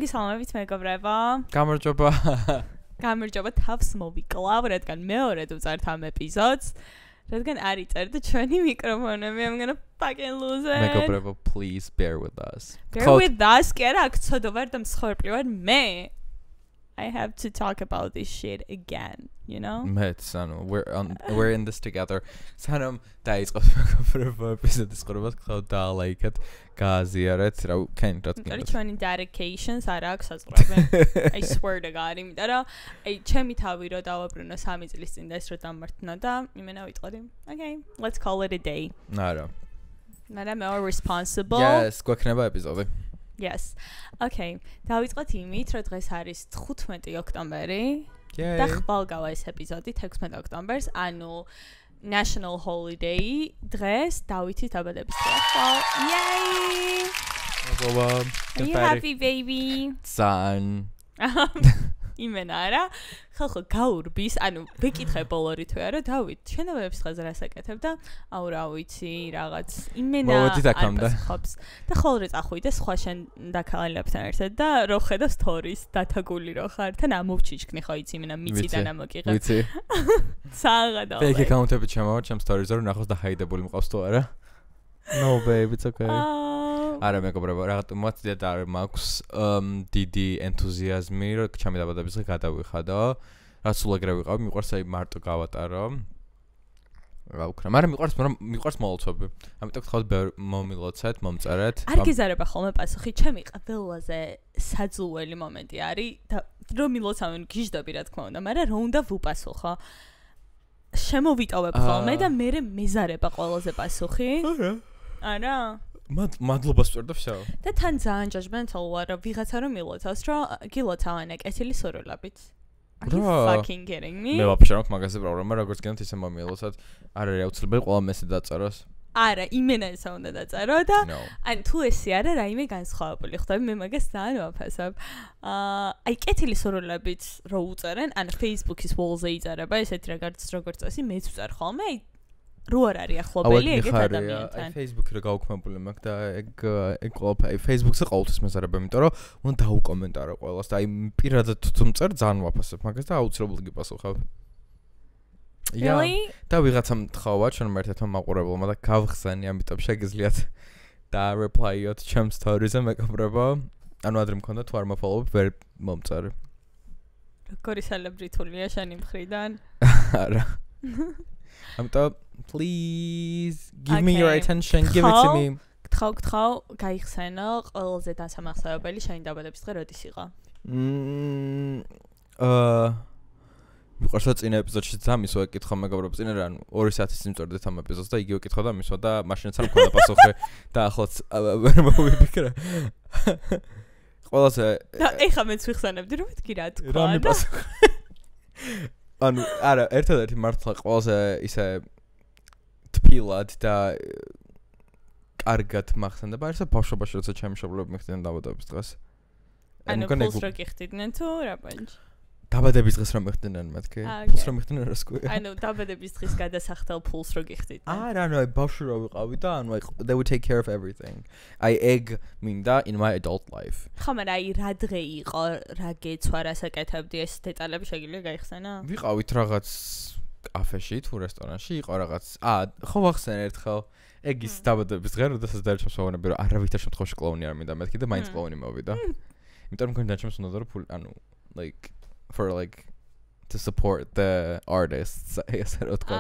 მოგესალმებით მეგობრებო. გამარჯობა. გამარჯობა თავს მოვიკლავ, რადგან მეორედ ვწერთ ამ ეპიზოდს. რადგან არ იწერდა ჩვენი მიკროფონები, I'm gonna fucking lose it. მეგობრებო, please bear with us. Bear with us, კი არა, აქ ცოდო ვარ და მსხვერპლი ვარ მე. I have to talk about this shit again, you know? მეც, ანუ we're in this together. სანამ დაიწყოს მეგობრებო ეპიზოდის ყურებას, გხავთ და ლაიქეთ, გააზიარეთ, რა ვქენ რაც გინდათ. არის ჩვენი dedications არ აქვს საზღვრები. I swear to God, იმიტომ რომ აი ჩემი თავი რო დავაბრუნო 3 წლის წინ და ეს რო დამართნა და იმენა ვიტყოდი. Okay, let's call it a day. არა. მაგრამ more responsible. Yes, გვექნება ეპიზოდი. Yes. Okay. დავიწყოთ იმით, რომ დღეს არის 15 ოქტომბერი. Yay. და ხვალგავა ეს ეპიზოდი 16 ოქტომბერს, ანუ National Holiday დღეს დავითის დაბადების დღე. Yay! მოგობა. Are you happy baby? Son. იმენა არა. ხალხო გაურბის, ანუ ვიკითხე ბოლორი თუ არა, დავით, შენობების დღეზე რა საკეთებ და აუ რა ვიცი, რაღაც იმენა არის. და ხოლმე წახვიდე სხვა შენ დაქალებთან ერთად და რო ხედავ სტორის დათაგული რო ხარ, თან ამოვჩიჩქნი ხო იცი, იმენა მიწიდან ამოგიღებ. ვიცი. საღადო. ფეიქ აკაუნტები ჩემო, ჩემ სტორიზზე რომ ნახოს და ჰაიდებული მყავს თუ არა? No babe, it's okay. არა მეგობრებო, რაღაც ძიად არ მაქვს დიდი ენთუზიაზმი, რომ ჩემი დაბადების დღე გადავიხადო. რაც სულ ეგრე ვიყავ, მიყვარს აი მარტო გავატარო. რა ვქნა, მაგრამ მიყვარს მოლოცვები. ამიტომ გთხოვთ მომილოცეთ, მომწერეთ. არ გიზარება ხოლმე პასუხი, ჩემი ყველაზე საძულველი მომენტი არის და რომ მილოცავენ გიждები რა თქმა უნდა, მაგრამ რო უნდა ვუპასუხო. შემოვიტოვებ ხოლმე და მე მეზარება ყველაზე პასუხი. არა. მადლობას ვწერდა ვსაო. და თან ძალიან judgmental ვარ, რომ ვიღაცა რომ მილოცავს, რომ გილოცავენ კეთილი სურვილებით. Are you fucking kidding me? მე ვაფშე რა მაგაზე პრობლემა, როგორც გენთ ისე მომილოცოთ. არ არის აუცილებელი ყველა მესე დაწეროს. არა, იმენა ესა უნდა დაწერო და ან თუ ესე არა, რაიმე განსხვავებული ხდება, მე მაგას ძალიან ვაფასებ. აი კეთილი სურვილებით რო უწერენ, ან Facebook-ის wall-ზე იწერება, ესეთი როგორც წესი, მეც ვწერ ხოლმე, აი რო არ არის ახლობელი ეგეთ ადამიანთან. აი Facebook-ი რა გაუქმებული მაქვს და ეგ ყველაფერი Facebook-ზე ყოველთვის მეზარება, იმიტომ რომ უნდა დაუკომენტარო ყველას და აი პირადად თუ მწერ ძალიან ვაფასებ მაგას და აუცილებლად გიპასუხებ. Really? და ვიღაცამ თხოვა ჩვენ ერთადმა მაყურებელმა და გავხსენი, ამიტომ შეგიძლიათ და reply-ოთ ჩემ stories-ზე მეგობრებო. ანუ ადრე მქონდა თუ არ მოფოლოვებ ვერ მომწარი. როგორი celebrity-ულია შენი მხრიდან? არა. ამიტომ please give me your attention, give it to me. გთხოვ, გაიხსენო ყველაზე დასამახსოვრებელი შენი დაბადების დღე როდის იყო? მიყვარს წინა ეპიზოდში ძამისვა ეკითხა მეგობრებს წინა რა 2 საათის სიმწორდეთ ამ ეპიზოდს და იგივე ეკითხა და მისვა და მაშინაც არ მქონდა პასუხი და ახლაც ვერ მოვიფიქრე. ყველაზე და ეხა მეც ვიხსენებდი რომ მეთქი რა თქვა. რა მიპასუხე. ანუ არა, ერთადერთი მართლა ყველაზე ისე თბილად და კარგად მახსენდება არის ბავშვობაში როცა ჩემი მშობლები მეხდნენ დაბადების დღეს. ანუ ფულს რო გიხდიდნენ თუ რა პანჩ? დაბადების დღეს რომ მეხდნენ მეთქი? ფულს რომ მეხდნენ რა სკუია? ანუ დაბადების დღის გადასახდელ ფულს რო გიხდიდნენ. არა, ანუ აი ბავშვი რო ვიყავი და ანუ აი they would take care of everything. აი ეგ მინდა in my adult life. ხო, მაგრამ აი რა დღე იყო, რა გეცვა, რა საკეთებდი, ეს დეტალები შეგიძლია გაიხსენო? ვიყავით რაღაც კაფეში თუ რესტორანში, იყო რაღაც. ხო ვახსენე ერთხელ. ეგ ის დაბადების დღე, როდესაც დაერჩა სვავანები, რომ არავითარ შემთხვევაში კლოუნი არ მინდა მეთქი და მაინც კლოუნი მოვიდა. იმიტომ რომ მქონდა ჩემს უნდა რომ ანუ like for like to support the artists. ესე რა თქვა.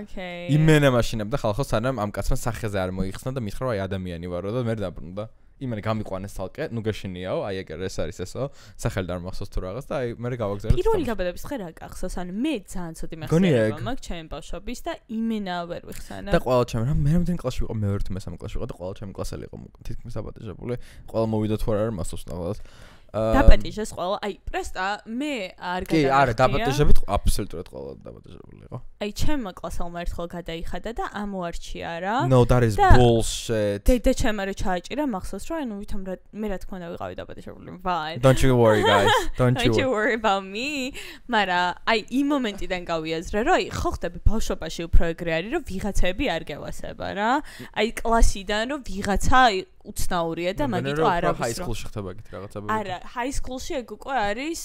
Okay. იმენა მაშინებდა ხალხო სანამ ამ კაცმა სახეზე არ მოიხსნა და მითხრა რომ აი ადამიანი ვარო და მე დაბრუნდა. იმენა გამიყვანეს თალკე, ნუ გაშინიაო, აი ეგ ეს არის ესო. სახელი და არ მახსოვს თუ რაღაც და აი მე გავაგზავნე. პირველი დაბადების დღე რა გახსოვს? ანუ მე ძალიან ცოტი მახსოვდება მაგ ჩემი ბავშვობის და იმენა ვერ ვიხსენებ. და ყველა ჩემი რა მე რამდენი კლასში ვიყო, მე 1-მესამე კლასში ვიყო და ყველა ჩემი კლასელი იყო თითქმის დაბადებული. ყველა მოვიდა თუ არ მახსოვს ნახავს. დაბადეჟეს ყველა, აი პრესტა მე არ გადავიხდია. კი, არა, დაბადეჟებით აბსოლუტურად ყველა დაბადეჟებული იყო. აი ჩემმა კლასელმა ერთხელ გადაიხადა და ამოარჩია რა. No, that is bullshit. დედა ჩემმა რო ჩააჭირა მახსოვს რომ ანუ ვითომ რა მე რა თქმა უნდა ვიყავი დაბადეჟებული. Fine. Don't you worry guys. Don't you worry about me. მაგრამ აი იმ მომენტიდან გავიაზრე რომ აი ხო ხდები ბავშვობაში უფრო ეგრე არის რომ ვიღაცები არ გევასება რა. აი კლასიდან რომ ვიღაცა უცნაურია და მაგიტო არავის high school-ში ხდება ეგეთი რაღაცები. არა, high school-ში ეგ უკვე არის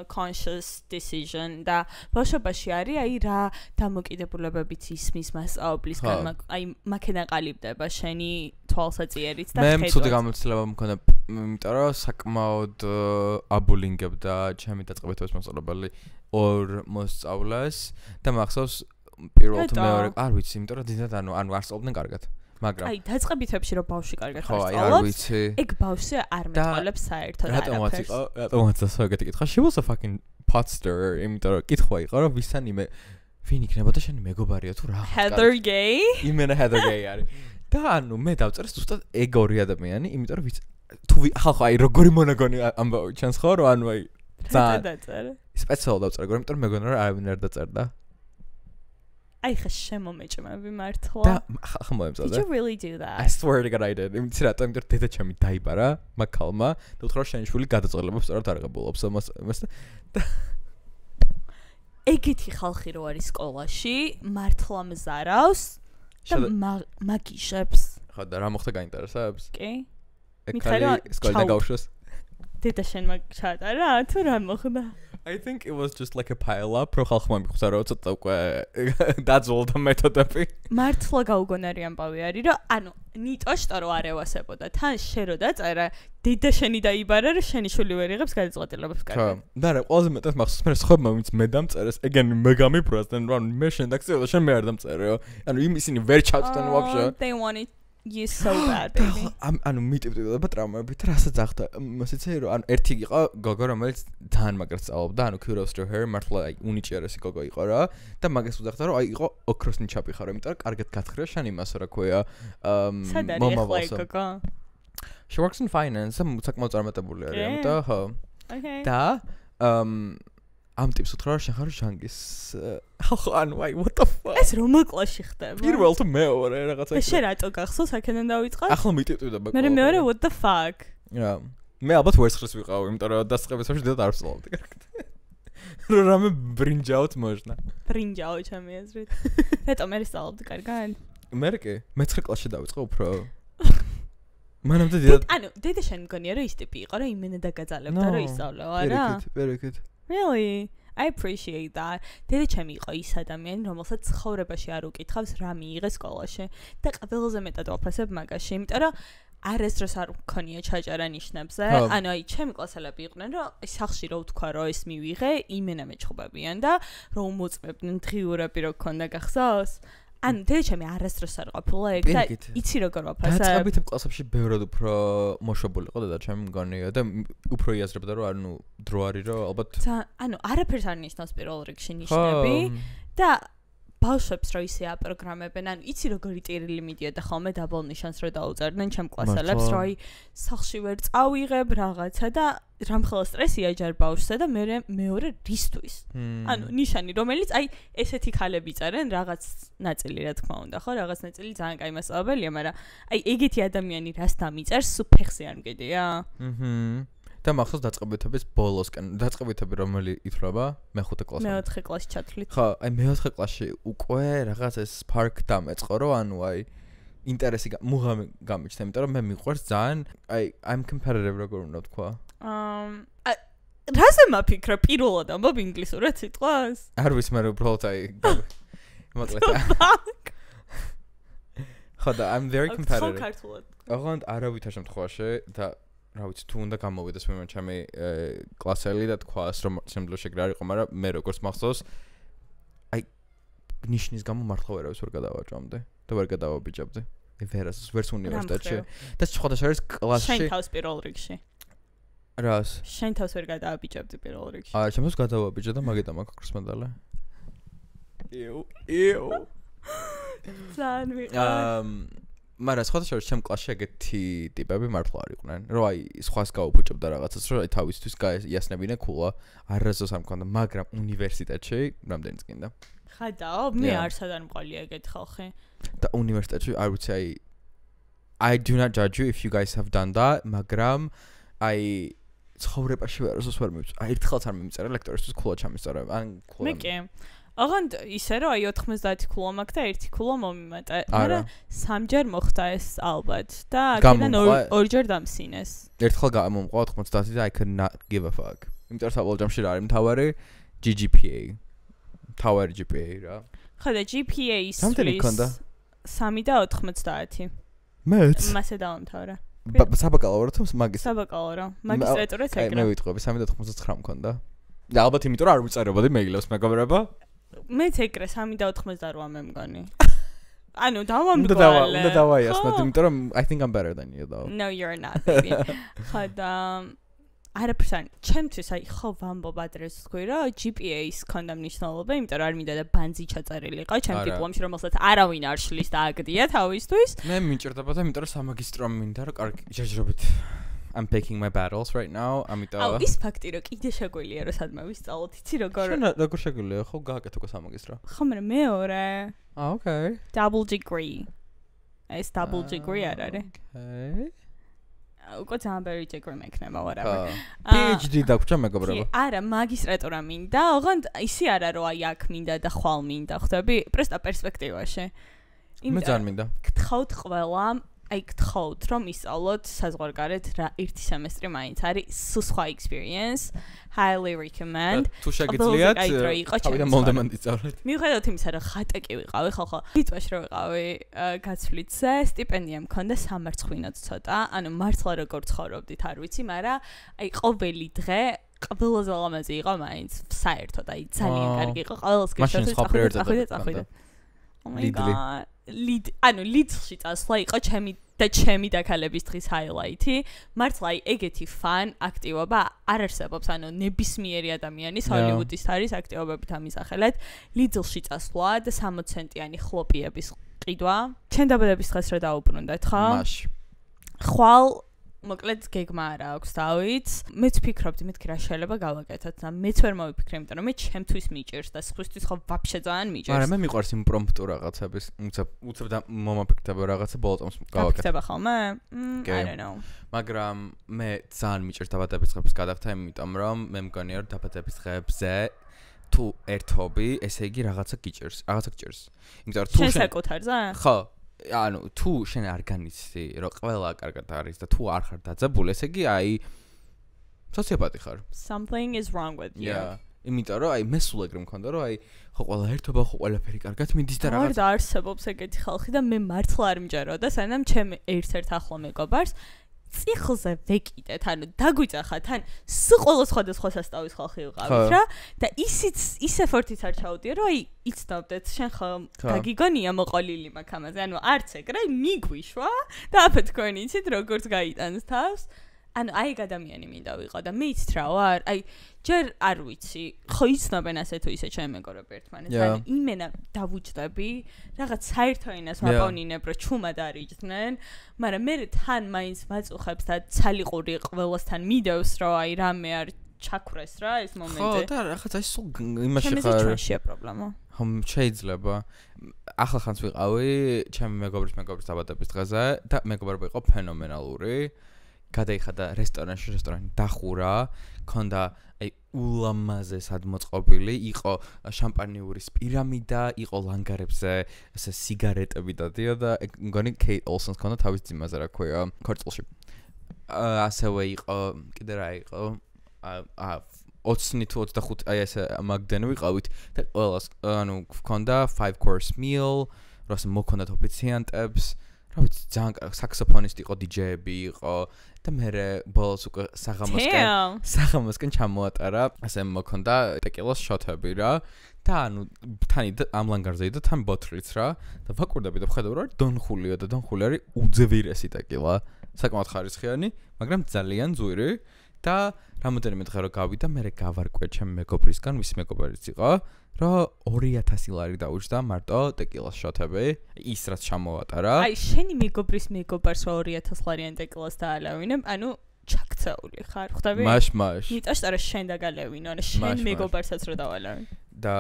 conscious decision და ბავშვობაში არის აი რა დამოკიდებულებებით ისმის მასწავლებლისგან, აი მაქედა ყალიბდება შენი თვალსაწიერით და ხედვა. მე ცუდი გამოცდილება მქონდა, იმიტომ რომ საკმაოდ აბულინგებდა ჩემი დაწყებითი მასწავლებელი ორ მოსწავლეს და მახსოვს პირველად მეორე არ ვიცი, იმიტომ რომ დიდად ანუ არ სწავლობდნენ კარგად. მაგრამ აი დაწყებითებში რომ ბავშვი კარგად სწავლობს, ეგ ბავშვი არ მეტყოლებს საერთოდ არაფერს. რატომაც ასე ეგეთი კითხვა? She was a fucking potster, იმიტომ რომ კითხვა იყო რომ ვისანიმე ვინ იქნებოდა შენი მეგობარია თუ რა? Heather Gay? იმენა Heather Gay არის. და ანუ მე დავწერე ზუსტად ეგ ორი ადამიანი, იმიტომ რომ თუ ხალხო აი როგორი მონაგონი ამბავი ჩანს ხო რომ ანუ აი დაწერე. სპეციალურად დავწერე, იმიტომ რომ მეგონა რომ არავინ არ დაწერდა. აი ხა შემომეჭმები მართლა. და ხა მოემწოდა. Did you really do that? I swear to God I did. იმით რატომ იმიტომ დედა ჩემი დაიბარა მაკალმა და უთხრა შენი შვილი გადაწყობილებს სწორად არ აღებულობს ამას და ეგეთი ხალხი რო არის სკოლაში მართლა მზარავს და მაგიშებს. ხო და რა მოხდა გაინტერესებს? კი. მითხარი სკოლიდან გავშვეს. დედა შენ მაგ ჩატარა თუ რა მოხდა? I think it was just like a pile up. რო ხალხმა მიხვდა რომ ცოტა უკვე დაძველდა მეთოდები. მართლა გაუგონარი ამბავი არის რომ ანუ ნიტოშტო რო არ ევასებოდა თან შენ რო დაწერა დედა შენი დაიბარა რომ შენი შვილი ვერ იღებს გადაწყვეტილებებს კარგად. ხო. და რა ყველაზე მეტად მახსოვს მე ხომ ვინც მე დამწერეს ეგენი მე გამიფროს და მე შენ დაგწერე შენ მე არ დამწერეო. ანუ ისინი ვერ ჩავწდნენ ვაფშე. They wanted you so bad baby. ანუ მიტიპტებოდა ტრამვებით რასაც ახდა. მოსიცე რომ ანუ ერთი იყო გოგო რომელიც ძალიან მაგრად სწავლობდა, ანუ curious to her, მართლა აი უნიჭიერესი გოგო იყო რა და მაგას უძახდა რომ აი იყო ოქროსნი ჩაპი ხარო, იმიტომ რომ კარგად გათხრია შენ იმას რა ქვია მომავალსო. She works in finance, საკმაოდ წარმატებული არის, ამიტომ ხო. Okay. და ამ ტიპს უთხრა რომ შენ ხარ ჟანგის ხო ანუ აი what the fuck ეს რომელ კლასში ხდება? პირველ თუ მეორე რაღაცა შენ რატო გახსოვს აქედან დავიწყო? ახლა მიტიტვიდა ბაკო. მე მეორე what the fuck? რა. მე ალბათ ვერცხლის ვიყავ, იმიტომ რომ დასწრებისაში დიდად არ ვსწავლობდი კარგად. რო რამე ბრინჯაოთ მოჟნა. ბრინჯაო ჩემი აზრით. რატომ მე ვსწავლობდი კარგად? მე კი, მე-9 კლასში დავიწყე უფრო. მანამდე დიდად ანუ დედა შენ მგონია რომ ის ტიპი იყო რომ იმენა დაგაძალებდა რომ ისწავლო, არა? პერეკეთ. Really? I appreciate that. დედა ჩემი იყო ის ადამიანი, რომელსაც ცხოვრებაში არ უკითხავს რა მიიღე სკოლაში და ყველაზე მეტად ვაფასებ მაგაში, იმიტომ რომ არასდროს არ მქონია ჩაჭარა ნიშნებზე. ანუ აი ჩემი კლასელები იყვნენ, რომ სახში რო ვთქვა რომ ეს მივიღე, იმენა მეჩხუბებიან და რომ მოწმებდნენ დღიურები რო ქონდა გახსოვს? ანუ დედა ჩემი არასდროს არ ყოფილა ეგ და იცი როგორ ვაფასებ. დაწყებითი კლასებში ბევრად უფრო მოშობილი იყო და ჩემი მგონია და უფრო იაზრებდა რომ ანუ დრო არის რომ ალბათ ანუ არაფერს არ ნიშნავს პირველ რიგში ნიშნები და ბავშვებს რო ისე აპროგრამებენ, ანუ იცი როგორი ტირილი მიდიოდა ხოლმე დაბლ ნიშანს რო დაუწერდნენ ჩემ კლასელებს, რომ აი სახლში ვერ წავიღებ რაღაცა და რამხელა სტრესი აჯარ ბავშვსა და მეორე რისთვის. ანუ ნიშანი რომელიც აი ესეთი ქალები წერენ რაღაც ნაწილი რა თქმა უნდა, ხო, რაღაც ნაწილი ძალიან კაი მასწავლებელია, მაგრამ აი ეგეთი ადამიანი რას დამიწერს, სუფეხზე არ მგედია? და მახსოვს დაწყებითების ბოლოსკენ დაწყებითები რომელი ითვლება მე-5 კლასში. მე-4 კლასში ჩათვლით. ხო, აი მე-4 კლასში უკვე რაღაც ეს spark დამეწყო, რომ ანუ აი ინტერესი მუღამი გამიჩნდა, იმიტომ რომ მე მიყვარს ძალიან აი I'm competitive როგორ უნდა ვთქვა. რაზე მაფიქრე პირველად ამბობ ინგლისურად სიტყვას? არ ვიცი, მაგრამ უბრალოდ აი მოკლედ. ხო და I'm very competitive. ხო ქართულად. ოღონდ არავითარ შემთხვევაში და რა ვიცი თუ უნდა გამოვიდეს მე ჩემი კლასელი და თქვას რომ სიმბლოში გრა იყო, მაგრამ მე როგორც მახსოვს აი ნიშნის გამო მართლა ვერავის ვერ გადავაჭამდე და ვერ გადავაბიჭებდი. ვერც უნივერსიტეტში. და სხვადასხვა არის კლასში. შენ თავს პირველ რიგში. რას? შენ თავს ვერ გადავაბიჭებდი პირველ რიგში. აა, ჩემს გადავაბიჭე და მაგიტა მაქვს ოქროს მედალი. იუ. ძალიან ვიყავ. მაგრამ სხვადასხვა ჩემ კლასში ეგეთი ტიპები მართლა არ იყვნენ. რომ აი სხვას გაუფუჭებდა რაღაცას, რომ აი თავისთვის გაიასნებინა ქულა. არასდროს არ მქონდა, მაგრამ უნივერსიტეტში რამდენი წკინდა. ხადაო, მე არსად არ მყოლია ეგეთი ხალხი. და უნივერსიტეტში არ ვიცი აი I do not judge you if you guys have done that, მაგრამ აი ცხოვრებაში ვერასდროს ვერ მივწ. აი ერთხელაც არ მიმწერა ლექტორისთვის ქულა ჩამისწორებ. ან ქულა. მე კი. აღარ ისე რომ აი 90 კილო მაქვს და 1 კილო მომიმატა. მაგრამ სამჯერ მოხდა ეს ალბათ და აქედან ორჯერ დამსინეს. ერთხელ გამომყვა 90 და I could not give a fuck. იმიტომ რომ საბოლოოში რა არის მთავარი GPA. მთავარი GPA რა. ხო და GPA ის 3 და 90. მეც მასე დავამთავრა. საბაკალავრო თუ მაგისტრი? საბაკალავრო. მაგისტრატურაც ეგრე. მე ვიტყვები 3 და 99 მქონდა. და ალბათ იმიტომ რომ არ ვიწერებოდი მეილებს მეგობრებო. მეც ეგრე 3 და 98 მე მგონი. ანუ დავამდგვალე. უნდა დავაიასნოთ, იმიტომ რომ I think I'm better than you though. No you're not baby. ხოდა არაფერს ჩემთვის აი ხო ვამბობ ადრეს თქვი რომ GPA-ის ქონდა მნიშვნელობა, იმიტომ რომ არ მინდა და ბანძი ჩაწერილიყო ჩემ დიპლომში, რომელსაც არავინ არ შლის და აგდია თავისთვის. მე მიჭირდებოდა, იმიტომ რომ სამაგისტრო მინდა რომ კარგი ჯაჯრობით I'm picking my battles right now. ამიტომ აუ ის ფაქტი რომ კიდე შეგვიძლია რომ სადმე ვისწავლოთ, იცი როგორ შეგვიძლია ხო გააკეთო სამაგისტრო? ხო მე მეორე. Okay. Double degree. ეს double degree არ არის. Okay. უკვე ძალიან degree მექნება whatever. PhD დაგვრჩა მეგობრებო. არა, მაგისტრატურა მინდა, ოღონდ ისე არა რომ აი აქ მინდა და ხვალ მინდა, ხვდები? პრესტა პერსპექტივაში. მე ძალიან მინდა. გთხოვთ ყველამ აი გთხოვთ რომ ისწავლოთ საზღვარგარეთ რა ერთი სემესტრი მაინც არის სხვა experience highly recommend თუ შეგიძლიათ თავიდან მომდემანთ ისწავლეთ მიუხედავად იმისა რომ ხატა კი ვიყავი ხო ლიტვაში რო ვიყავი გაცვლითზე სტიპენდია მქონდა სამარცხვინოდ ცოტა ანუ მართლა როგორ ცხოვრობდით არ ვიცი მაგრამ აი ყოველი დღე ყველაზე ლამაზი იყო მაინც საერთოდ აი ძალიან კარგი იყო ყველას გეშოთი Oh my god. ლიდში წასვლა იყო ჩემი დაქალების დღის ჰაილაითი. მართლა ეგეთი ფან აქტივობა არ არსებობს, ანუ ნებისმიერი ადამიანის ჰოლივუდის არის აქტივობებით ამისახელეთ. ლიდში წასვლა და 60 ცენტიანი ხლოპიების ყიდვა. ჩვენ დაბადების დღეს რა დაუბრუნდეთ, ხო? მაშ. ხვალ მოკლედ გეგმა არა აქვს დავით. მეც ვფიქრობდი მეთქი რა შეიძლება გავაკეთოთ და მეც ვერ მოვიფიქრე, იმიტომ რომ მე ჩემთვის მიჭირს და სხვისთვის ხო ვაფშე ძალიან მიჭირს. მაგრამ მე მიყვარს იმპრომპტუ რაღაცების, უცებ და მომაფიქრდება რაღაცა ბოლო წამს გავაკეთე. გაფიქრება ხოლმე? I don't know. მაგრამ მე ძალიან მიჭირს დაბადების დღების გადახდა, იმიტომ რომ მე მგონია რომ დაბადების დღეებზე თუ ერთობი, ესე იგი რაღაცა გიჭირს. იმიტომ რომ თუ შენ საკუთარზე? ხო. ანუ თუ შენ არ განიცდი რომ ყველა კარგად არის და თუ არ ხარ დაძაბული, ესე იგი აი სოციოპატი ხარ. Something is wrong with you. იმიტომ რომ აი მე სულ ეგრე მქონდა რომ აი ხო ყველა ერთობა ხო ყველაფერი კარგად მიდის და რაღაც არ არსებობს ეგეთი ხალხი და მე მართლა არ მჯეროდა, სანამ ჩემ ერთ-ერთ ახლო მეგობარს ციხლზე ვეკიდეთ, ანუ დაგვიძახა თან ყველა სხვადასხვა სასწავლის ხალხი ვიყავით რა და ის ეფორტიც არ ჩაუდია რომ აი იცნობდეთ შენ ხო გაგიგონია მოყოლილი მაგ ამაზე, ანუ არც ეგრე მიგვიშვა და აფა თქვენ იცით როგორც გაიტანს თავს. ანუ აი ადამიანი მინდა ვიყო და მეც რა ვარ, აი ჯერ არ ვიცი, ხო იცნობენ ასე თუ ისე ჩემ მეგობრები ერთმანეთს, ანუ იმენა დავუჯდები, რაღაც საერთო ენას ვაპოვნინებ, რომ ჩუმად არიჯდნენ, მაგრამ მე თან მაინც ვაწუხებს და ცალიყური ყველასთან მიდევს, რომ აი რამე არ ჩაქრეს რა ეს მომენტი. ხო და რაღაც აი სულ იმაში ხარ. ჩემშია პრობლემა. ხო შეიძლება. ახლა ხანს ვიყავი ჩემი მეგობრის დაბადების დღეზე და მეგობრები იყო ფენომენალური. გადაიხადა რესტორანი დახურა, ქონდა აი ულამაზესად მოწყობილი, იყო შამპანიურის პირამიდა, იყო ლანგარებზე ესე სიგარეტები დადიოდა, მგონი Kate Olsen-ს ქონდა თავის ძიმაზე რა ქვია, ქორწილში. ასევე იყო, კიდე რა იყო? 20 თუ 25 აი ესე მაგდენ ვიყავით და ყველას ანუ ქონდა 5 course meal, როცა მოქონდათ ოფიციანტებს, რა ვიცი, ძალიან საქსოფონისტი იყო, DJ-ები იყო და მე ბოლოს უკვე საღამოსკენ ჩამოატარა, ასე მოქონდა ტეკილას შოთები რა და ანუ თან ამ ლანგარზე და თან ბოთლიც რა და ვაკვირდები და ვხედავ რომ დონ ხულიო და დონ ხული არის უძვირესი ტეკილა, საკმაოდ ხარისხიანი, მაგრამ ძალიან ძვირი და რამოდენიმე დღე რო გავიდა, მე გავარკვე ჩემ მეგობრისგან, ვისი მეგობრიც იყო, რომ 2000 ლარი დაუჭდა მარტო ტეკილას შოთები, ის რაც ჩამოატარა. აი, შენი მეგობრის მეგობარს 2000 ლარიან ტეკილას დაალევინებ, ანუ ჩაქცეული ხარ, ხვდები? მაშ. ნიტაშ არა შენ დაგალევინო, ანუ შენ მეგობარსაც რო დავალევინ. და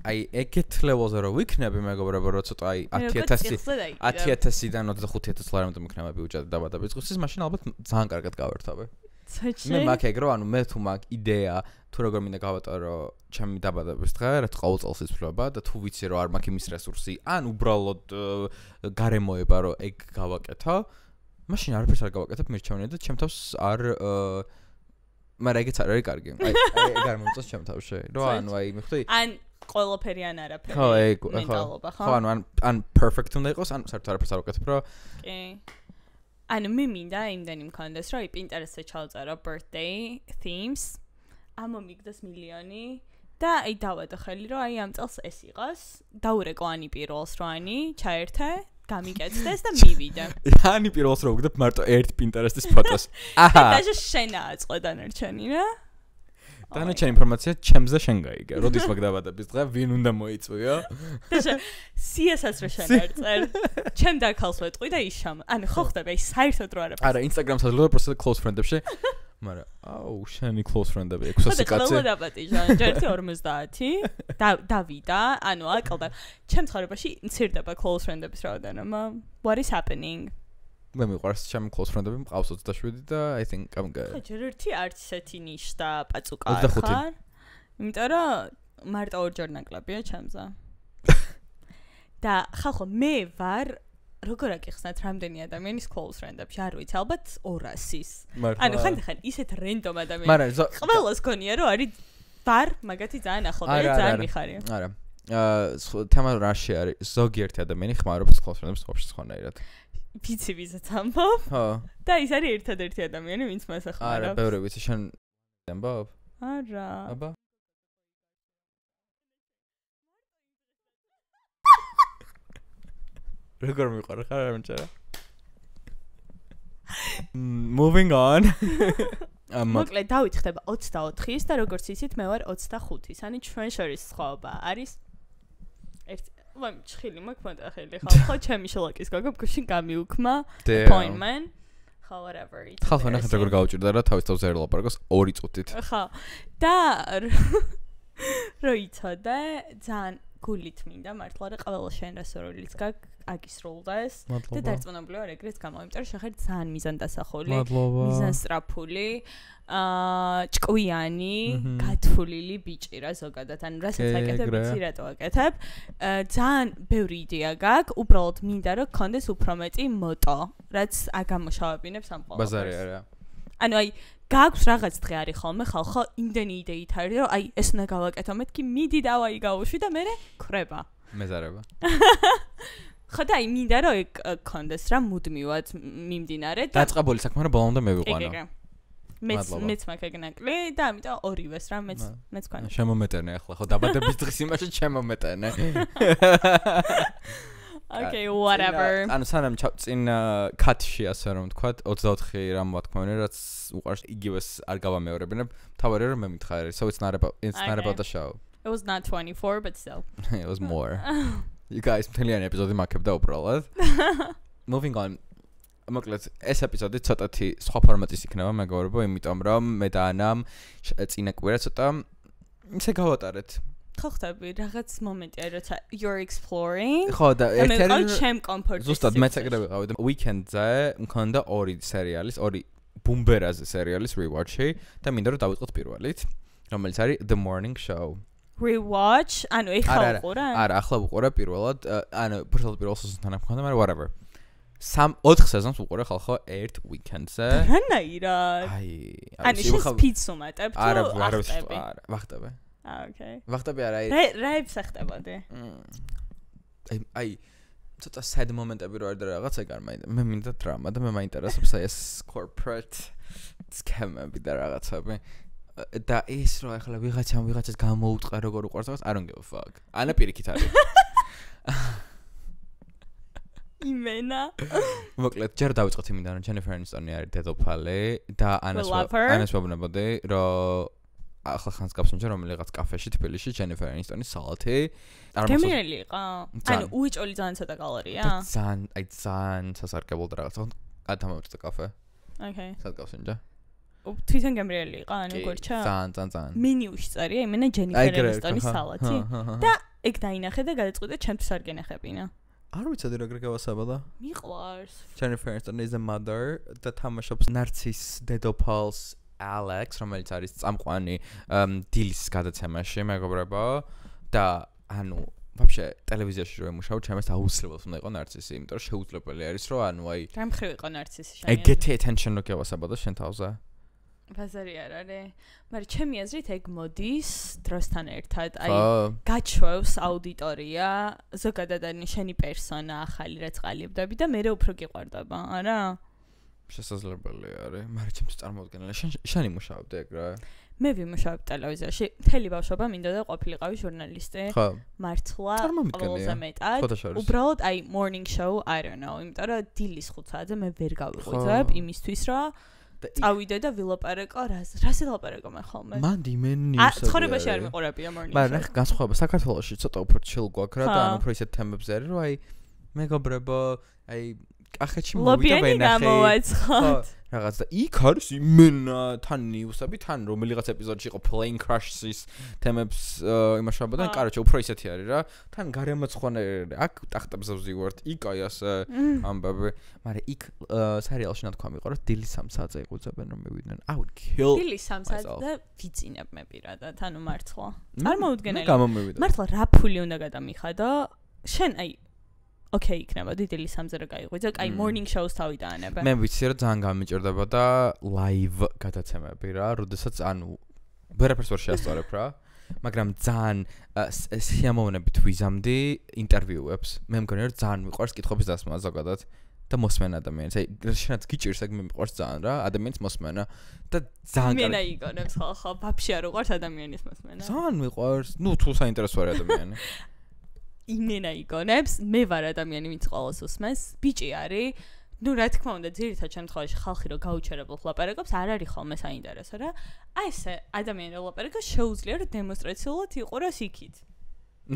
აი ეგეთ ლეველზე რო ვიქნები მეგობრებო, რო ცოტა აი 10000-დან 25000 ლარამდე მიქნები უჭად დაბადების დღისთვის, მაშინ ალბათ ძალიან კარგად გავერთობი. მე მაგ ეგრო, ანუ მე თუ მაგ იდეა თუ როგორ მინდა გავატარო ჩემი დაბადების დღე, რაც ყოველწელს იცვლება და თუ ვიცი რომ არ მაქვს იმის რესურსი, ან უბრალოდ გარემოება რომ ეგ გავაკეთო, მაშინ არაფერს არ გავაკეთებ მირჩევნია და ჩემ თავს არ მაგრამ ეგეც არ არის კარგი. აი ეგ არ მომწონს ჩემ თავში. რომ ანუ აი მიხვდი? ან ყველაფერი ან არაფერი. ხო, ეგ მენტალობა, ხო? ხო, ანუ ან perfect უნდა იყოს, ან საერთოდ არაფერს არ ვაკეთებ, რომ კი. ანუ მე მინდა იმდენი მქონდეს, რომ Pinterest-ზე ჩავწერო birthday themes, ამომიგდეს მილიონი და აი დავადო ხელი, რომ აი ამ წელს ეს იყოს, დაურეკო ანი პირველს რო ანი, ჩაერთე, გამიკეთდეს და მივიდე. ანი პირველს რო ვგდებ მარტო ერთ Pinterest-ის ფოტოს. აჰა. და შენა აწყო დანარჩენი რა. დანარჩენი ინფორმაცია ჩემზე შენ გაიგე. როდის მაგ დაბადების დღე ვინ უნდა მოიწვიო? და CS-ს რო შენერწერ. ჩემ დაქალს ვეტყვი და ისამ. ანუ ხო ხდება ის საერთოდ რო არაფერს. არა, Instagram-ს აძლევ პროსტ close friend-ებში. მაგრამ აუ, შენი close friend-ები 600 კაცი. ხო, დაბატიჟა, ჯერთი 50. დავიდა, ანუ აკლდა. ჩემ ცხოვრებაში მცირდება close friend-ების რაოდენობა. What is happening? მე მიყვარს ჩემ close friend-ები მყავს 27 და I think I'm good. ხო, ჯერთი არც ისეთი ნიშდა პაწუკა ხარ. იმიტომ რომ მარტო ორჯერ ნაკლებია ჩემზე. და ხალხო მე ვარ როგორ აკიხსნათ რამდენი ადამიანის close friend-ებში არ ვიცი ალბათ 200-ის. ანუ ხანდახან ისეთ random ადამიანები. მაგრამ ყველას გონია რომ არის ვარ მაგათი ძალიან ახლო და ძალიან მიხარია. არა. თემა რაში არის ზოგიერთი ადამიანი ხმარობს close friend-ებს ყოფში სხვანაირად. ვიცი ვიზაც ამბობ. ხო. და ის არის ერთადერთი ადამიანი ვინც მას ახმარებს. არა, ბევრი ვიცი შენ ამბობ. არა. აბა. როგორ მიყვარ ხარ არ მომჭერა. Moving on. მოკლედ დავით ხდება 24-ის და როგორც იცით მე ვარ 25-ის. ანუ ჩვენ შორის სხვაობა არის ერთ ვაი ჩხილი მაქვს მოტახელი ხო ჩემი შოლაკის გოგო გუშინ გამიუქმა appointment ხო whatever ხალხო ნახეთ როგორ გაუჭირდა რა თავის თავს არ ლაპარაკოს 2 წუთით ხო და რო იცოდე ძალიან გულით მინდა მართლა რა ყველა შენ რესურსის აგისრულდეს და დარწმუნებული ვარ ეგრეც გამოიმტარ შეხერ ძალიან მიზანდასახული მიზანსტრაფული ჭკვიანი გათვლილი ბიჭი რა ზოგადად ანუ რასაც აკეთებ იცი რატო აკეთებ ძალიან ბევრი იდეა გაქვს უბრალოდ მინდა რომ გქონდეს უფრო მეტი მოტო რაც აგამოშავებინებს ამ ყოველს ბაზარი არა ანუ აი გაქვს რაღაც დღე არის ხოლმე ხალხო იმდენი იდეით არის რომ აი ეს უნდა გავაკეთო მეთქი მიდი დავაი გავუშვი და მე ქრება მეზარება ხო და აი მინდა რომ ეგ გქონდეს რა მუდმივად მიმდინარე და დაწყებული საქმე რა ბოლომდე მევიყვანო მეც მაქვს ეგ ნაკლი და ამიტომ ორივეს რა მეც ქონა შემომეტენე ახლა ხო დაბადების დღის იმაში შემომეტენე Okay, whatever. ანუ სანამ წინ კატში ასე რომ თქვა 24 რამ ვთქმევინე რაც უყარს იგივეს არ გავამეორებინებ თავარი რომ მე მითხარი so it's not about the show. It was not 24 but still. It was more. You guys მთლიანი ეპიზოდი მაქებდა უბრალოდ. Moving on. მოკლედ ეს ეპიზოდი ცოტათი სხვა ფორმატის იქნება მეგობრებო იმიტომ რომ მე და ანამ წინა კვირა ცოტა ისე გავატარეთ ხო ხტები რაღაც მომენტია როცა you're exploring ხო და ერთ-ერთი ჩემ კომფორტ ზუსტად მეც ეგრე ვიყავი და weekend-ზე მქონდა ორი სერიალის ორი ბუმბერაზე სერიალის rewatch-ი და მინდა რომ დავიწყოთ პირველით რომელიც არის The Morning Show rewatch ანუ ეხლა უყურე არა ახლა უყურე პირველად ანუ პირველ სეზონთან მქონდა მაგრამ whatever 4 სეზონს უყურე ხალხო ერთ weekend-ზე რანაირად ანუ შენ სპიდს უმატებ თუ არა ვახტები Okay. ვახტები არა რა იფსახტებოდი? აი ცოტა sad მომენტები რო არ და რაღაცა გარმაინდა. მე მინდა დრამა და მე მაინტერესებს აი ეს corporate scam-ები და რაღაცები. და ის რო ახლა ვიღაცას გამოუწყა როგორ უყურს რაღაც I don't give a fuck. ანა პირიქით არის. იმენა. მოკლედ ჯერ დავიწყოთ იმიდან რომ Jennifer Aniston არის დედოფალი და ანას ვაბნებოდი რომ ახლა ხანს გაფსუნჯა რომელიღაც კაფეში თბილისში Jennifer Aniston-ის სალათი გემრიელი იყო ანუ უიჭოლი ძალიან ცოტა კალორია ძალიან სასარგებლო და რაღაც გადამოვჭდა კაფე Okay სად გაფსუნჯა თვითონ გემრიელი იყო ანუ გორჩა ძალიან მენიუში წერია იმენა Jennifer Aniston-ის სალათი და ეგ დაინახე და გადაწყვიტე ჩემთვის არ გენახებინა არ ვიცოდი რა გრეგავასაბადა. მიყვარს. Jennifer Aniston is a mother და თამაშობს Narcis Dedopals Alex, რომელიც არის წამყვანი დილის გადაცემაში, მეგობრებო და ანუ вообще ტელევიზიაში რო ემუშაო, ჩემს აუცილებლად უნდა იყო Narcis, იმიტომ რომ შეუძლებელი არის რომ ანუ აი რა მხრივ იყო Narcis შენ? ეგეთი attention რო გევასაბადო შენ თავზე. ბაზარი არ არის. მაგრამ ჩემი აზრით ეგ მოდის დროსთან ერთად, აი გაჩვევს აუდიტორია, ზოგადად არის შენი პერსონა ახალი რაც ყალიბდები და მე უფრო გიყვარდება, არა? შესაძლებელი არის, მაგრამ ჩემს წარმოუდგენელი შენ იმუშავებდი ეგ რა. მე ვიმუშავებ ტელევიზიაში, მთელი ბავშვობა მინდოდა ყოფილიყავი ჟურნალისტი. ხო. მართლა ყველაზე მეტად. უბრალოდ აი morning show, I don't know, იმიტომ რომ დილის 5 საათზე მე ვერ გავიღვიძებ იმისთვის რომ წავიდე და ვილაპარაკო რას ვილაპარაკო მე ხოლმე. მანდი მე ნიუსები. ცხოვრებაში არ მიყურებია morning show. მაგრამ განსხვავება საქართველოში ცოტა უფრო chill გვაქვს რა და ანუ უფრო ისეთ თემებზე არის რომ აი მეგობრებო აი კახეთში მოვიდა ვენახე. რაღაც და იქ არის იმენა თან ნიუსები თან რომელიღაც ეპიზოდში იყო plane crashes თემებს იმაშავებდა და კაროჩე უფრო ისეთი არის რა თან გარემოცხონე აქ ტახტებზე ვზივართ იქ აი ასე ამბები მაგრამ იქ სერიალში ნათქვამი იყო რომ დილის 3 საათზე იყვიძებენ რომ მივიდნენ I would kill დილის 3 საათზე ვიწინებ მე პირადად ანუ მართლა წარმოუდგენელი მართლა რა ფული უნდა გადამიხადო შენ აი Okay, იქნება დილის 3-ზე რა გაიღვიძე, აი morning shows თავი დაანებე. მე ვიცი რომ ძალიან გამიჭირდება და live გადაცემები რა, როდესაც ანუ ვერაფერს ვერ შეასწორებ რა, მაგრამ ძალიან სიამოვნებით ვიზამდი ინტერვიუებს. მე მგონი რომ ძალიან მიყვარს კითხების დასმა ზოგადად და მოსმენა ადამიანს. აი შენაც გიჭირს ეგ მე მიყვარს ძალიან რა, ადამიანის მოსმენა და ძალიან მე ნაიგონებს ხო, ვაფშე არ უყვარს ადამიანის მოსმენა. ძალიან მიყვარს, ნუ თუ საინტერესო არის ადამიანი. იმენა იგონებს, მე ვარ ადამიანი, ვინც ყოველს უსმენს, ბიჭი არის. ნუ რა თქმა უნდა, ძირითადად შემთხვევაში ხალხი რო გაუჩერებლად ლაპარაკობს, არ არის ხოლმე საინტერესო რა. აი ესე ადამიანი რო ლაპარაკობს, შეუძლია რომ დემონსტრაციულად იყუროს იქით.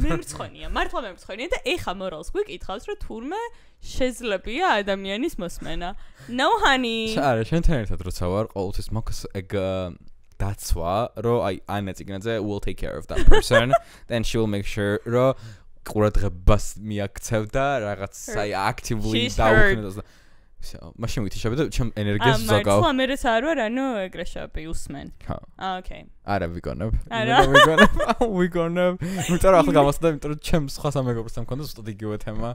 მე მრცხვენია, მართლა მე მრცხვენია და ეხა მორალს გვიკითხავს, რომ თურმე შეძლებია ადამიანის მოსმენა. No honey. არა, შენთან ერთად როცა ვარ, ყოველთვის მაქვს ეგ დაცვა, რომ აი ანა ციგნაძე will take care of that person, then she will make sure რომ ყურადღებას მიაქცევ და რაღაც აი actively დაუხნედოს და მაშინ ვიტიშები და ჩემ ენერგიას ზოგავ. მართლა მე როც არ ვარ, ანუ ეგრეშაპი უსმენ. ხო. Okay. არა ვიგონებ. ვიგონებ. იმიტომ რომ ახლა გამოსდა, იმიტომ რომ ჩემ სხვა სამეგობროს ამქონდა ზუსტად იგივე თემა.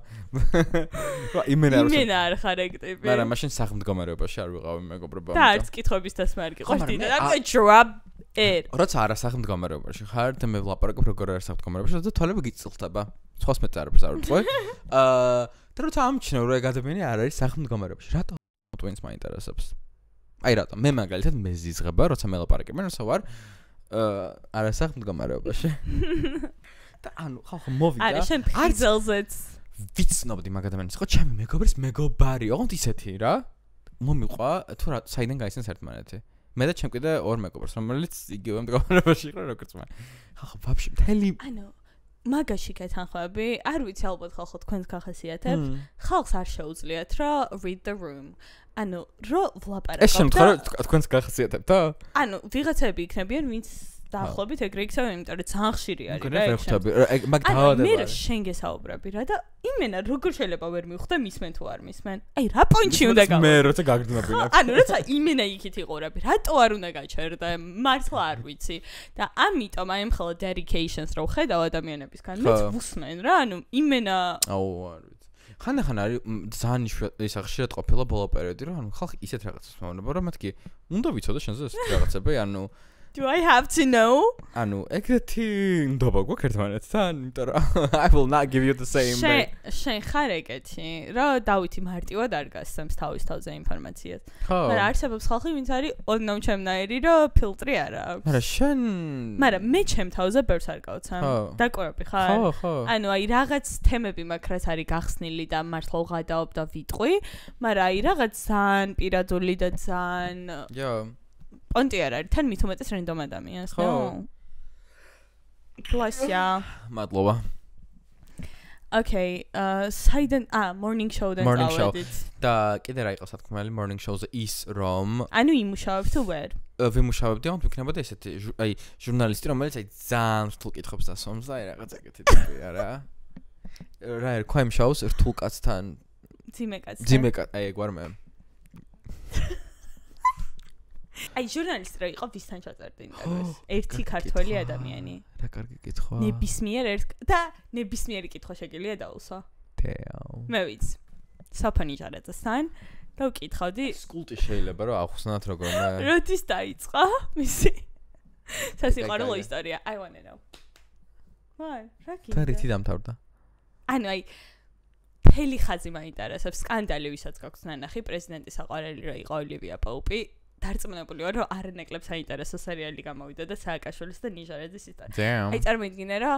იმენა არ ხარ ეგ ტიპი. მაგრამ მაშინ სახელმდგომარეობაში არ ვიყავი მეგობრებო. და არც კითხების დასმა არ გიყვარდი და drop it. როცა არა სახელმდგომარეობაში ხარ და მე ვლაპარაკობ როგორ არის სახელმდგომარეობაში და თვალები გიწილთება. სხვას მეც არაფერს არ ვთქვი. და როცა ამჩნევ რომ ეგ ადამიანი არ არის სახელმდგომარეობაში, რატო twins მაინტერესებს? აი რატო? მე მაგალითად მეზიზღება, როცა მე ლაპარაკებ, როცა ვარ არა სახელმდგომარეობაში. და ანუ ხალხო მოვიდა. არა შენ ფიზელზეც ვიცნობდი მაგ ადამიანს, ხო ჩემი მეგობრის მეგობარი, ოღონდ ისეთი რა. მომიყვა თუ რა საიდან გაიცნეს ერთმანეთი. მე და ჩემ კიდე ორ მეგობრს, რომელიც იგივე მდგომარეობაში იყო როგორც მე. ხალხო ვაფშე მთელი ანუ მაგაში გეთანხმები, არ ვიცი ალბათ ხალხო თქვენს გახასიათებთ, ხალხს არ შეუძლიათ რა read the room. ანუ რო ვლაპარაკობ და ეს შემთხვევა თქვენს გახასიათებთ? ანუ ვიღაცები იქნებიან, ვინც დაახლოებით ეგრე იქცევენ, იმიტომ რომ ძალიან ხშირი არის რა ეგ. მაგ დავადება. მე შენ გესაუბრები რა და იმენა როგორ შეიძლება ვერ მივხვდე მისმენ თუ არ მისმენ? აი რა პოინტში უნდა გავა? მე როცა გაგრძნობინებ. ანუ როცა იმენა იქით იყურები, რატო არ უნდა გაჩერდე? მართლა არ ვიცი. და ამიტომ აი მხოლოდ dedications რო ხედავ ადამიანებისგან, მეც ვუსმენ რა, ანუ იმენა აუ არ ვიცი. ხანდახან არის ძალიან ის ხშირად ყოფილა ბოლო პერიოდი, რომ ანუ ხალხი ისეთ რაღაცას მომნება, რომ მათი უნდა ვიცოდე შენზე ეს რაღაცები, ანუ Do I have to know? ანუ ეგრეთი ნდობა გვაქვს ერთმანეთთან, იმიტომ რომ I will not give you the same. შენ ხარ ეგეთი, რა დავითი მარტივად არ გასცემს თავის თავზე ინფორმაციას. მაგრამ არსებობს ხალხი, ვინც არის ოდნავ ჩემნაირი, რომ ფილტრი არ აქვს. მაგრამ შენ მაგრამ მე ჩემ თავზე ბევრს არ გავცემ. დაკვირვები ხარ? ხო. ანუ აი რაღაც თემები მაქვს, რაც არის გახსნილი და მართლა ვღადაობ და ვიტყვი, მაგრამ აი რაღაც ძალიან პირადული და ძალიან პონტი არ არის, თან მით უმეტეს რენდომ ადამიანს, ხო? კლასია. მადლობა. Okay, საიდან morning show-დან წავედით. და კიდე რა იყო სათქმელი morning show-ზე ის რომ ანუ იმუშავებ თუ ვერ? ვიმუშავებდი, ანუ ვიქნებოდა ესეთი აი ჟურნალისტი, რომელიც აი ძალიან რთულ კითხვებს დასვამს და აი რაღაც ეგეთი ტიპი არა. რა არის ქვემ შოუს რთულ კაცთან ძიმე კაცთან ძიმე კაც აი ეგ ვარ მე აი ჟურნალისტი რა იყო ვისთან ჩაწერდი ინტერვიუს ერთი ქართველი ადამიანი რა კარგი კითხვა ნებისმიერი კითხვა შეგიძლია დაუსვა დეო მე ვიცი საფანი ჟარაძესთან და ვკითხავდი სკულტი შეიძლება რომ ახსნათ როგორმე როდის დაიწყო მისი სასიყვარულო ისტორია I want to know რა გინდა და რითი დამთავრდა ანუ აი მთელი ხაზი მაინტერესებს სკანდალი ვისაც გაქვს ნანახი პრეზიდენტის საყვარელი რა იყო ოლივია პოუპი დარწმუნებული ვარ რომ არ ნეკლებს საინტერესო სერიალი გამოვიდა და სააკაშვილის და ნიჟარაძის ისტორია აი წარმოიდგინე რა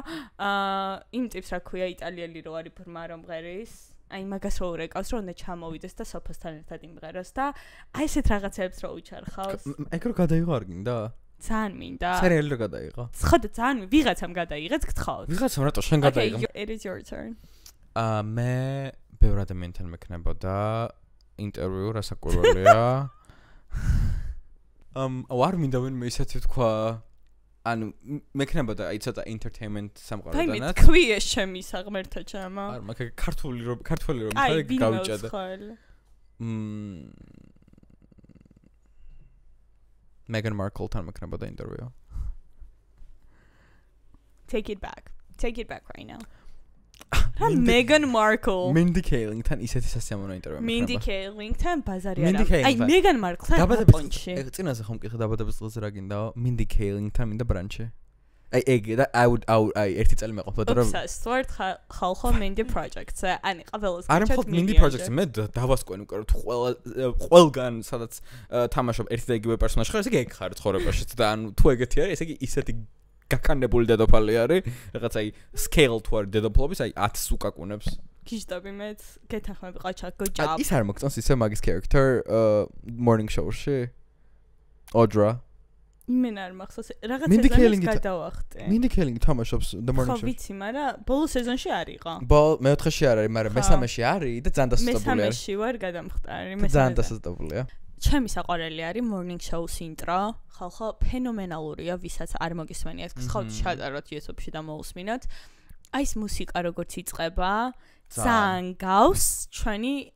იმ ტიპს რა ქვია იტალიელი რო არის ბრმა რომ მღერის აი მაგას რო ურეკავს რომ უნდა ჩამოვიდეს და სოფოსთან ერთად იმღეროს და აი ესეთ რაღაცებს რო უჩარხავს ეგ რო გადაიღო არ გინდა ძალიან მინდა სერიალი რო გადაიღო ხო და ძალიან ვიღაცამ გადაიღեց გთხოვთ ვიღაცამ რატო შენ გადაიღო Okay it is your turn მე ბევრ ადამიანთან მექნებოდა ინტერვიუ რასაკვირველია არ მინდა ვინმე ისეთი თქვა ანუ მექნებოდა აი ცოტა entertainment სამყაროდანაც აი თქვი ეს ჩემი საღმერთა ჩამა არ მაგ ქართული რომ ხარ გავიჭადა Meghan Markle თან მექნებოდა ინტერვიუ Take it back right now რა Meghan Markle Mindy Kaling თან ისეთი სასიამოვნო ინტერვიუ Mindy Kaling თან ბაზარი არა აი Meghan Markle თან პონჩი ეგ წინაზე ხომ მკითხე დაბადების დღეს რა გინდაო Mindy Kaling თან მინდა ბრანჩი აი ეგ და I would ერთი წელი მეყოფოდა რომ obsessed ხალხო Mindy project-ს ani ყველას არ მხოლოდ Mindy project-ს მე დავასკვენ უკვე რომ თუ ყველგან სადაც თამაშობ ერთი და იგივე პერსონაჟი ხარ ესე იგი ეგ ხარ ცხოვრებაშიც და ანუ თუ ეგეთი არის ესე იგი ისეთი გაკანებული დედოფალი არის რაღაც აი scale თუ არის დედოფლობის აი 10-ს უკაკუნებს გიჟდები მეც გეთანხმები ყაჩა good job ის არ მოგწონს ისე მაგის character morning show-ში Audra იმენ არ მახსოვს რაღაც სეზონის გადავახტე Mindy Kaling თამაშობს the morning show ხო ვიცი მაგრამ ბოლო სეზონში არ იყო მეოთხეში არ არის მაგრამ მესამეში არის და ძალიან დასუსტებული არის მესამეში ვარ გადამხტარი ძალიან დასუსტებულია ჩემი საყვარელი არის morning show-ს ინტრო ხალხო ფენომენალურია ვისაც არ მოგისმენიათ გსხოვთ ჩატაროთ YouTube-ში და მოусმინოთ აი ეს მუსიკა როგორც იწყება ძალიან გავს ჩვენი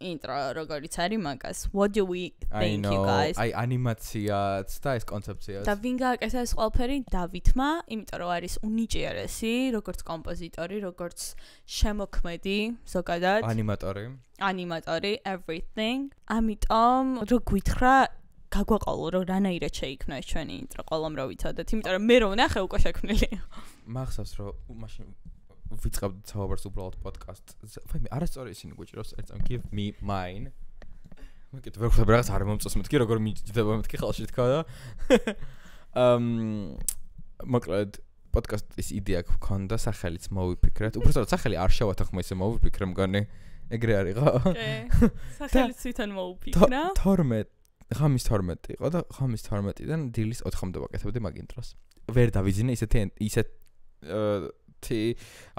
intro როგორიც არის მაგას what do we think you guys აი ანიმაციაც და ეს კონცეფციაც და ვინ გააკეთა ეს ყველაფერი დავითმა იმიტომ რომ არის უნიჭიერესი როგორც კომპოზიტორი როგორც შემოქმედი ზოგადად ანიმატორი everything ამიტომ რო გვითხრა გაგვაყოლო რომ რანაირად შეიქმნა ეს ჩვენი intro ყველამ რო ვიცოდეთ იმიტომ რომ მე რო ვნახე უკვე შექმნილი მახსოვს რომ მაშინ ვიწყებდით საუბარს უბრალოდ პოდკასტს. ვაიმე, არასწორი ისინი გუჭიროს, ერთამ give me mine. მეკეთ ვერ ხვდები რაღაც არ მომწონს მეთქი, როგორ მიჯდება მეთქი ხალხში თქვა და მოკლედ პოდკასტის იდეა გქონდა, სახელიც მოვიფიქრეთ. უბრალოდ სახელი არ შევათანხმო ისე მოვიფიქრე მგონი. ეგრე არისო? სახელიც თვითონ მოვიფიქრა. 12 იყო და 12-დან დილის 4-მდე ვაკეთებდი მაგ ინტროს. ვერ დავიძინე ისეთი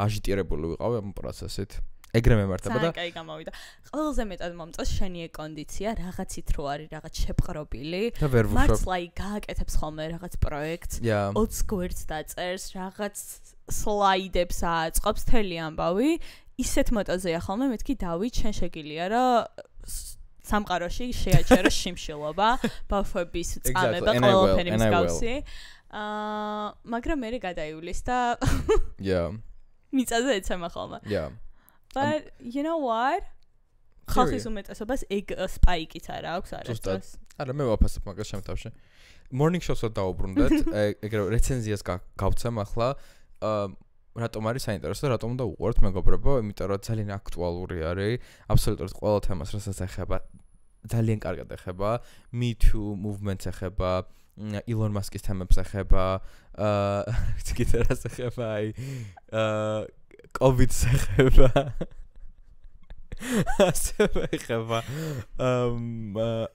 აჟიტირებული ვიყავი ამ პროცესით. ეგრე მემართება და კაი გამოვიდა. ყველაზე მეტად მომწონს შენი კონდიცია, რაღაცით რო არის რაღაც შეპყრობილი. მართლა გააკეთებს ხოლმე რაღაც პროექტს, 20 გვერდს დაწერს, რაღაც სლაიდებს აწყობს თელი ამბავი. ისეთ მოტოზეა ხოლმე მეთქი დავით, შენ შეგიძლია რომ სამყაროში შეაჩერო შიმშილობა, ბავშვების წამება, ყველაფერი მსგავსი. მაგრამ მე გადაივლის და მიწაზე ეცემა ხოლმე. But you know what? ხალხის უმეტესობას ეგ სპაიკიც არ აქვს არასდროს. არა, მე ვაფასებ მაგას შემთხვევაში. Morning show-ს დაუბრუნდეთ, ეგრე რეცენზიას გავცემ ახლა. რატომ არის საინტერესო, რატომ უნდა უყუროთ მეგობრებო, იმიტომ რომ ძალიან აქტუალური არის, აბსოლუტურად ყველა თემას, რასაც ეხება, ძალიან კარგად ეხება, Me Too movement-ს ეხება, Elon Musk-ის თემებს ეხება, კიდე რას ეხება, COVID-ს ეხება. ასევე ეხება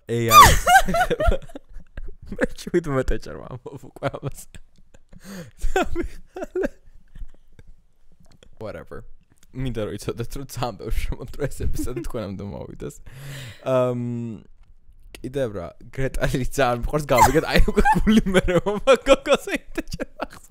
AI-ს ეხება. მე ჩვით მეტაჭრმა მოვუყვე ამას. Whatever. მინდა რომ იცოდეთ რომ ძალიან ბევრი შემოწმე ეს ეპიზოდი თქვენამდე მოვიდეს. კიდევ რა, გრეტალი ძალიან მყავს გავიგეთ, აი უკვე გული მერე მომაგოგოს ინტერჭერახს.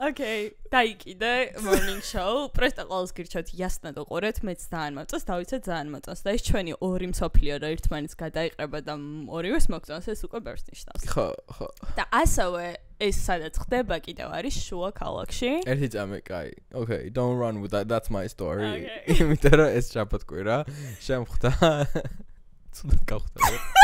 Okay, დაიკიდე morning show. პრესტა ყოველს გირჩევთ იასნა და ყურეთ, მეც ძალიან მოწონს, დავიცეთ ძალიან მოწონს და ეს ჩვენი ორი მსოფლიო რა ერთმანეთს გადაიყრება და ორივეს მოგწონს, ეს უკვე ბევრს ნიშნავს. ხო. და ასევე ეს სადაც ხდება კიდევ არის შუა ქალაქში. ერთი წამი, კაი. Okay, don't run with that. That's my story. იმიტომ რომ ეს შაბათკვირა შემხვდა. ცუდად გავხდება.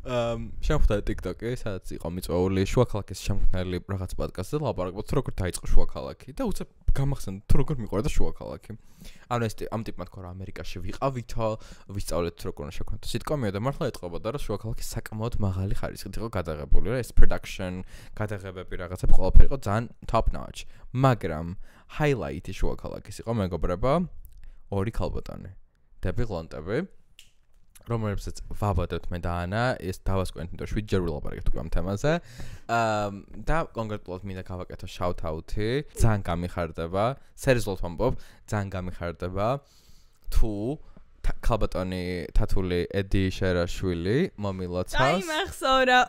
შემხვდა TikTok-ი, სადაც იყო მიწვეული შუა ქალაქის შემქმნელი რაღაც პოდკასტი და ლაპარაკობთ როგორ დაიწყო შუა ქალაქი და უცებ გამახსენდა თუ როგორ მიყვარდა შუა ქალაქი. ანუ ეს ამ ტიპმა თქვა რომ ამერიკაში ვიყავითო, ვისწავლეთ როგორ უნდა შექმნათ სიტკომი და მართლა ეტყობოდა რომ შუა ქალაქი საკმაოდ მაღალი ხარისხით იყო გადაღებული რა ეს production გადაღებები რაღაცები ყველაფერი იყო ძალიან top notch. მაგრამ highlight-ი შუა ქალაქის იყო მეგობრებო ორი ქალბატონი. დები გლონტები რომელსაც ვაბადოთ მე და ანა ეს დავასკვენთ იმიტომ 7 ჯერ ვილაპარაკეთ უკვე ამ თემაზე. და კონკრეტულად მინდა გავაკეთო shout out-ი, ძალიან გამიხარდება, სერიოზულად ვამბობ, ძალიან გამიხარდება თუ ქალბატონი თათული ედი შერაშვილი მომილოცავს. დაიმახსოვრა.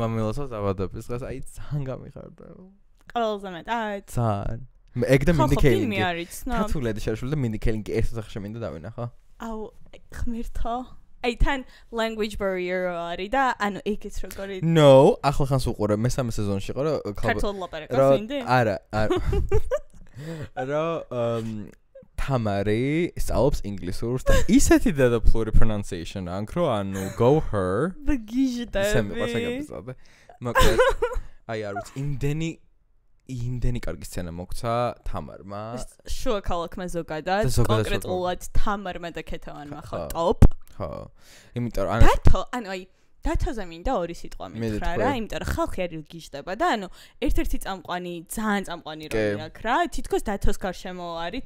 მომილოცავს დაბადების დღეს, აი ძალიან გამიხარდება. ყველაზე მეტად. ძალიან. ეგ და მინდი კელინგი. ფილმი არის, ნო. თათული ედი შერაშვილი და მინდი კელინგი ერთ ოთახში მინდა დავინახო. აუ ხმერთო აი თან language barrier არის და ანუ ეგეც როგორი No, ახლა ხანს უყურებ მესამე სეზონში იყო რა ქართულ ლაპარაკობს ვინდი? არა. რა თამარი სწავლობს ინგლისურს და ისეთი დედოფლური pronunciation ანკრო ანუ go her ბგიჟდები. მოკლედ აი არის იმდენი კარგი სცენა მოგცა თამარმა. შუა ქალაქმა ზოგადად კონკრეტულად თამარმა და ქეთევანმა ხო ტოპ. ხო. იმიტომ რომ ანუ აი დათოზე მინდა ორი სიტყვა მითხრა რა, იმიტომ რომ ხალხი არ გიჟდება და ანუ ერთ-ერთი წამყვანი, ძალიან წამყვანი როლი აქვს რა. თითქოს დათოს გარშემო არის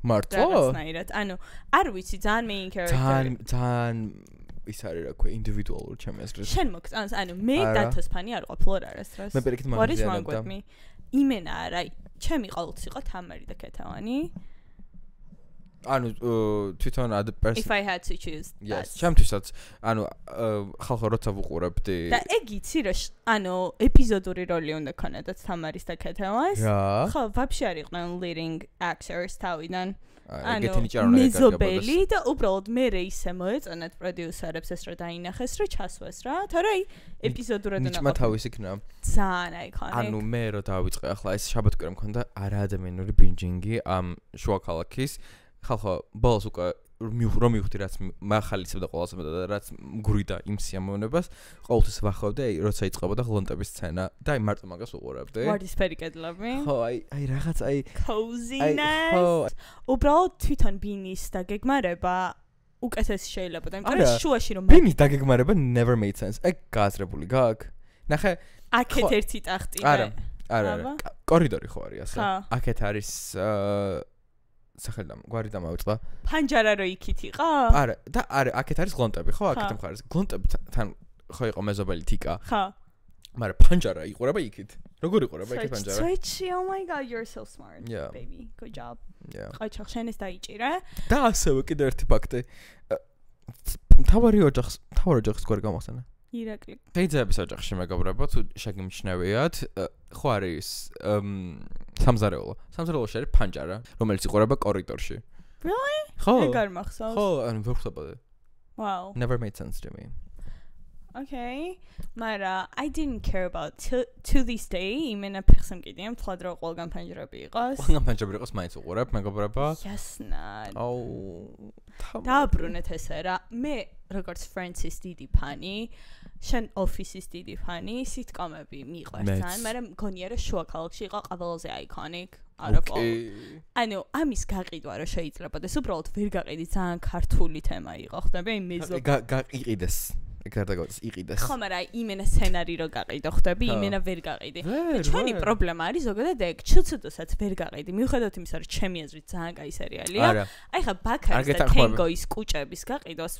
მარტო? რაღაცნაირად. ანუ არ ვიცი, ძალიან main character. ძალიან ის არის რა ქვია ინდივიდუალური ჩემი აზრით. შენ მოგწონს, ანუ მე დათოს ფანი არ ვყავ არასდროს. მე პირიქით მაგაზიანობდა. იმენა არა, ჩემი ყოველთვის იყო თამარი და ქეთევანი. ანუ თვითონ if I had to choose. Yes, ჩემთვისაც ანუ ხალხო როცა ვუყურებდი და ეგ იცი რა ანუ ეპიზოდური როლი უნდა ქონოდათ თამარის და ქეთევანს. ხო, ვაფშე არ იყვნენ leading actors თავიდან. ეგეთი ნიჭი არ უნდა მეზობელი და უბრალოდ მე ისე მოეწონათ პროდიუსერებს ეს რა დაინახეს რა ჩასვეს რა თორე აი ეპიზოდურად უნდა ნიჭმა თავის იქნა ძალიან აიქონიკ ანუ მე რო დავიწყე ახლა ეს შაბათკვირა მქონდა არაადამიანური ბინჯინგი ამ შუა ქალაქის ხალხო ბოლოს უკვე რომ მივხვდი რაც მახალისებდა ყველაზე მეტად რაც მგვრიდა იმ სიამოვნებას ყოველთვის ვახოვდი აი როცა იწყებოდა გლონტების სცენა და აი მარტო მაგას უყურებდი ვარდისფერი კედლები ხო აი რაღაც აი coziness უბრალოდ თვითონ ბინის დაგეგმარება უკეთესი შეიძლება და იმიტომ რომ შუაში რომ ბინის დაგეგმარება never made sense ეგ გააზრებული გაქვს ნახე აქეთ ერთი ტახტი არა კორიდორი ხო არის ასე აქეთ არის სახელდამ გვარი დამავიწყდა ფანჯარა რო იქით იყო? არა და არა აქეთ არის გლონტები ხო აქეთ მხარეს გლონტებთან ხო იყო მეზობელი თიკა ხო მაგრამ ფანჯარა იყურება იქით როგორ იყურება იქით ფანჯარა Switch oh my god you're so smart baby good job ყაჩახ შენ ეს დაიჭირე და ასევე კიდევ ერთი ფაქტი თავარი ოჯახს გვარი გამახსენა ირაკლი ხეიძეების ოჯახში მეგობრებო თუ შეგიმჩნევიათ ხო არის სამზარეულოში არის ფანჯარა რომელიც იყურება კორიდორში Really? ხო ეგ არ მახსოვს ხო ანუ ვერ ხვდებოდი Wow never made sense to me Okay მაგრამ I didn't care about to this day იმენა ფეხსამ კიდია მთლად რო ყველგან ფანჯრები იყოს ყველგან ფანჯრები იყოს მაინც უყურებ მეგობრებო Yes-not აუ დააბრუნეთ ესე რა მე როგორც Friends-ის დიდი ფანი შენ Office-ის დიდი ფანი სიტკომები მიყვარს ძალიან მაგრამ მგონია რომ შუა ქალაქში იყო ყველაზე iconic out of all ანუ ამის გაყიდვა რა შეიძლება და უბრალოდ ვერ გაყიდი ძალიან ქართული თემა იყო ხდები აი მეზობ გაიყიდეს ეგარდაგავს იყიდეს ხო მაგრამ იმენა სცენარი რო გაყიდო ხდები იმენა ვერ გაყიდი ჩვენი პრობლემა არის ზოგადად ეგ ჩუცუდოსაც ვერ გაყიდი მიუხედავად იმისა რომ ჩემი აზრით ძალიან კაი სერიალია აი ხა ბაქარის და კენგოის კუჭების გაყიდვას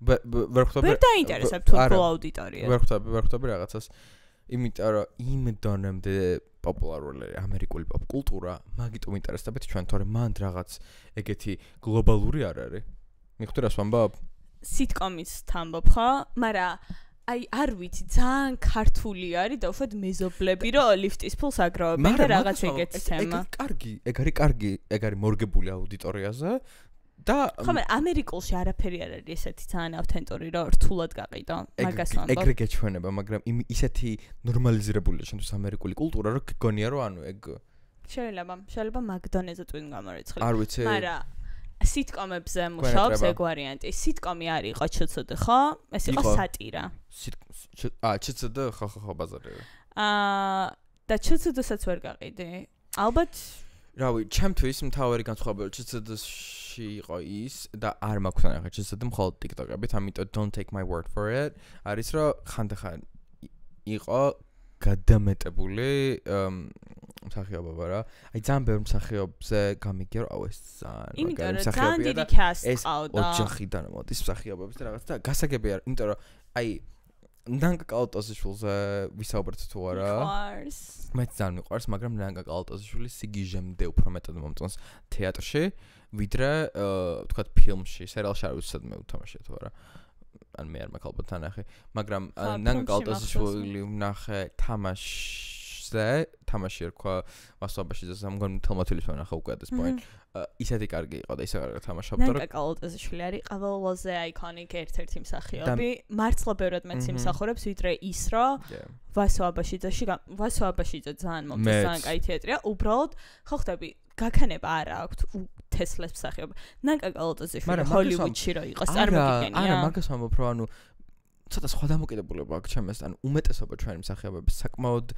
ვერ ხვდები ვერ დაინტერესებ თუ აუდიტორია ვერ ხვდები რაღაცას იმიტომ რომ იმ დონემდე პოპულარული ამერიკული პოპ კულტურა მაგიტომ ინტერესდებათ ჩვენ თორემ მანდ რაღაც ეგეთი გლობალური არ არის მიხვდი რას ვამბობ სიტკომის თამბობ ხო, მაგრამ აი არ ვიცი ძალიან ქართული არის და უშუალოდ მეზობლები რომ ლიფტის ფულს აგროვებენ და რაღაც ეგეთი თემა. ეგ არის მორგებული აუდიტორიაზე და ხომ ამერიკულში არაფერი არ არის ესეთი ძალიან ავთენტური რომ რთულად გაყიდო მაგას ვამბობ. ეგრე გეჩვენება, მაგრამ ისეთი ნორმალიზირებულია შენთვის ამერიკული კულტურა რომ გგონია რომ ანუ ეგ შეიძლება მაგდონეზე twin გამორიცხული. არ ვიცი. მაგრამ სიტკომებზე მუშაობს ეგ ვარიანტი. სიტკომი არის იყო ჩცდ ხო? ეს იყო სატირა. ჩცდ ხო ბაზარია. და ჩცდ-საც ვერ გაყიდი. ალბათ რავი, ჩემთვის მთავარი განსხვავება ჩცდ-ში იყო ის და არ მაქვს ნახე ჩცდ მხოლოდ TikTok-ებით, ამიტომ don't take my word for it. არის რომ ხანდახან იყო გადამეტებული მსახიობობა რა. აი ძალიან ბევრ მსახიობზე გამიგია რომ ეს ძალიან მაგარი მსახიობია და ეს ოჯახიდან მოდის მსახიობების და რაღაც და გასაგებია, იმიტომ რომ აი ნანკა კალტოზიშვილზე ვისაუბრეთ თუ არა? მეც ძალიან მიყვარს, მაგრამ ნანკა კალტოზიშვილი სიგიჟემდე უფრო მეტად მომწონს თეატრში, ვიდრე ვთქვათ ფილმში, სერიალში არ ვიცი სადმე უთამაშია თუ არა. ან მე არ მაქვს ალბათ თანახი, მაგრამ ნანკა კალტოზიშვილი ვნახე თამაში ერქვა ვასვაბაშიძე სამგონ თელმათილის ვანახა უკვე this point. ისეთი კარგი იყო და ისე კარგად თამაშობდა. ნანკა კალტოზიშვილი არის ყველაზე აიკონიკ ერთ-ერთი მსახიობი. მართლა ბევრად მეც იმსახურებს, ვიდრე ის რომ ვასვაბაშიძე ძალიან მომწონს, ძალიან კაი თეატრია. უბრალოდ ხო ხდები გაქანება არა აქვს თესლებს მსახიობი. ნანკა კალტოზიშვილი ჰოლივუდში რო იყოს, წარმოგიდგენია. არა, მაგას ვამბობ რომ ანუ ცოტა სხვა დამოკიდებულება აქვს ჩემს, ანუ უმეტესობა ჩვენი მსახიობების საკმაოდ